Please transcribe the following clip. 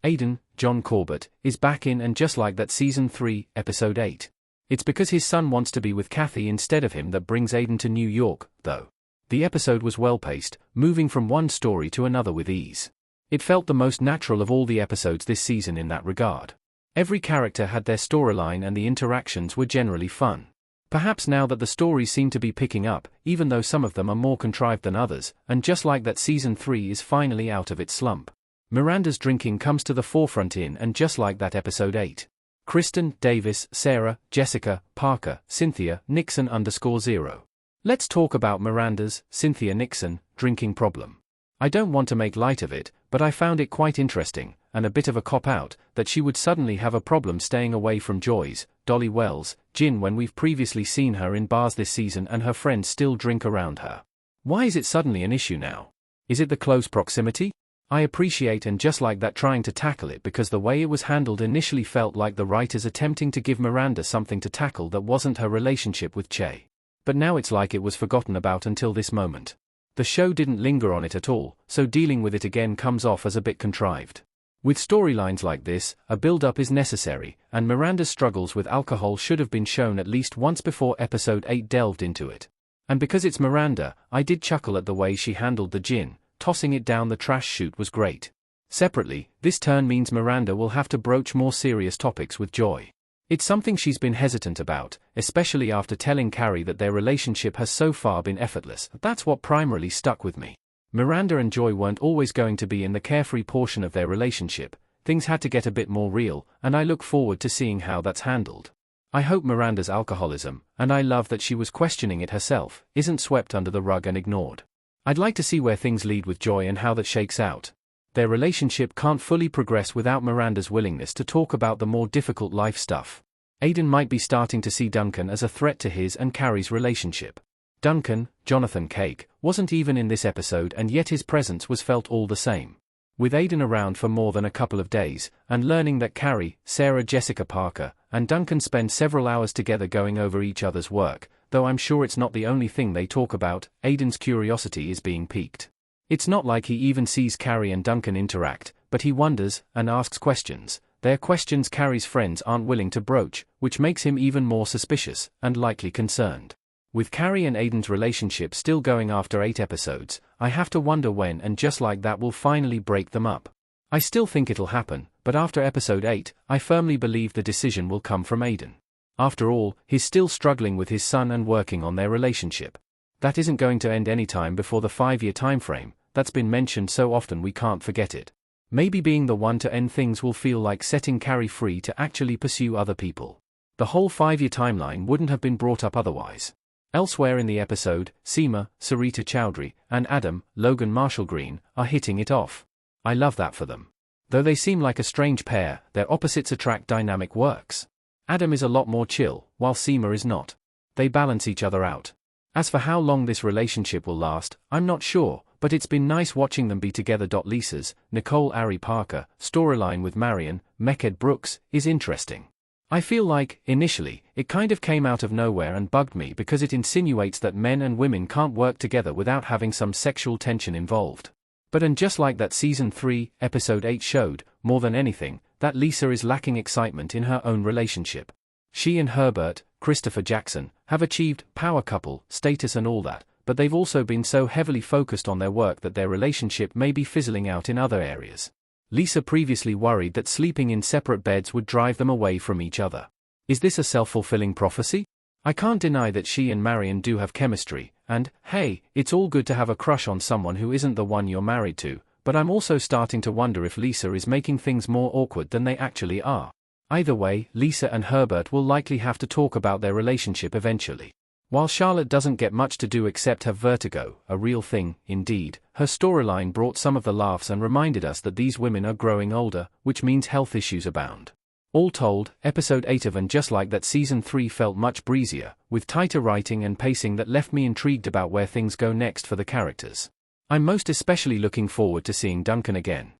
Aidan, John Corbett, is back in And Just Like That Season 3, Episode 8. It's because his son wants to be with Kathy instead of him that brings Aidan to New York, though. The episode was well-paced, moving from one story to another with ease. It felt the most natural of all the episodes this season in that regard. Every character had their storyline and the interactions were generally fun. Perhaps now that the stories seem to be picking up, even though some of them are more contrived than others, And Just Like That Season 3 is finally out of its slump. Miranda's drinking comes to the forefront in And Just Like That Episode 8. Kristen, Davis, Sarah, Jessica, Parker, Cynthia, Nixon _0. Let's talk about Miranda's, Cynthia Nixon, drinking problem. I don't want to make light of it, but I found it quite interesting, and a bit of a cop-out, that she would suddenly have a problem staying away from Joy's, Dolly Wells, gin when we've previously seen her in bars this season and her friends still drink around her. Why is it suddenly an issue now? Is it the close proximity? I appreciate And Just Like That trying to tackle it because the way it was handled initially felt like the writers attempting to give Miranda something to tackle that wasn't her relationship with Che. But now it's like it was forgotten about until this moment. The show didn't linger on it at all, so dealing with it again comes off as a bit contrived. With storylines like this, a build-up is necessary, and Miranda's struggles with alcohol should have been shown at least once before Episode 8 delved into it. And because it's Miranda, I did chuckle at the way she handled the gin. Tossing it down the trash chute was great. Separately, this turn means Miranda will have to broach more serious topics with Joy. It's something she's been hesitant about, especially after telling Carrie that their relationship has so far been effortless. That's what primarily stuck with me. Miranda and Joy weren't always going to be in the carefree portion of their relationship, things had to get a bit more real, and I look forward to seeing how that's handled. I hope Miranda's alcoholism, and I love that she was questioning it herself, isn't swept under the rug and ignored. I'd like to see where things lead with Joy and how that shakes out. Their relationship can't fully progress without Miranda's willingness to talk about the more difficult life stuff. Aidan might be starting to see Duncan as a threat to his and Carrie's relationship. Duncan, Jonathan Cake, wasn't even in this episode and yet his presence was felt all the same. With Aidan around for more than a couple of days, and learning that Carrie, Sarah Jessica Parker, and Duncan spend several hours together going over each other's work, though I'm sure it's not the only thing they talk about, Aidan's curiosity is being piqued. It's not like he even sees Carrie and Duncan interact, but he wonders, and asks questions. They're questions Carrie's friends aren't willing to broach, which makes him even more suspicious, and likely concerned. With Carrie and Aidan's relationship still going after 8 episodes, I have to wonder when And Just Like That will finally break them up. I still think it'll happen, but after Episode 8, I firmly believe the decision will come from Aidan. After all, he's still struggling with his son and working on their relationship. That isn't going to end anytime before the 5-year timeframe, that's been mentioned so often we can't forget it. Maybe being the one to end things will feel like setting Carrie free to actually pursue other people. The whole 5-year timeline wouldn't have been brought up otherwise. Elsewhere in the episode, Seema, Sarita Chowdhury, and Adam, Logan Marshall Green, are hitting it off. I love that for them. Though they seem like a strange pair, their opposites attract dynamic works. Adam is a lot more chill, while Seema is not. They balance each other out. As for how long this relationship will last, I'm not sure, but it's been nice watching them be together. Lisa's, Nicole Ari Parker, storyline with Marion, Mekhed Brooks, is interesting. I feel like, initially, it kind of came out of nowhere and bugged me because it insinuates that men and women can't work together without having some sexual tension involved. But And Just Like That Season 3, Episode 8 showed, more than anything, that Lisa is lacking excitement in her own relationship. She and Herbert, Christopher Jackson, have achieved power couple status and all that, but they've also been so heavily focused on their work that their relationship may be fizzling out in other areas. Lisa previously worried that sleeping in separate beds would drive them away from each other. Is this a self-fulfilling prophecy? I can't deny that she and Marion do have chemistry, and, hey, it's all good to have a crush on someone who isn't the one you're married to, but I'm also starting to wonder if Lisa is making things more awkward than they actually are. Either way, Lisa and Herbert will likely have to talk about their relationship eventually. While Charlotte doesn't get much to do except have vertigo, a real thing, indeed, her storyline brought some of the laughs and reminded us that these women are growing older, which means health issues abound. All told, Episode 8 of And Just Like That Season 3 felt much breezier, with tighter writing and pacing that left me intrigued about where things go next for the characters. I'm most especially looking forward to seeing Duncan again.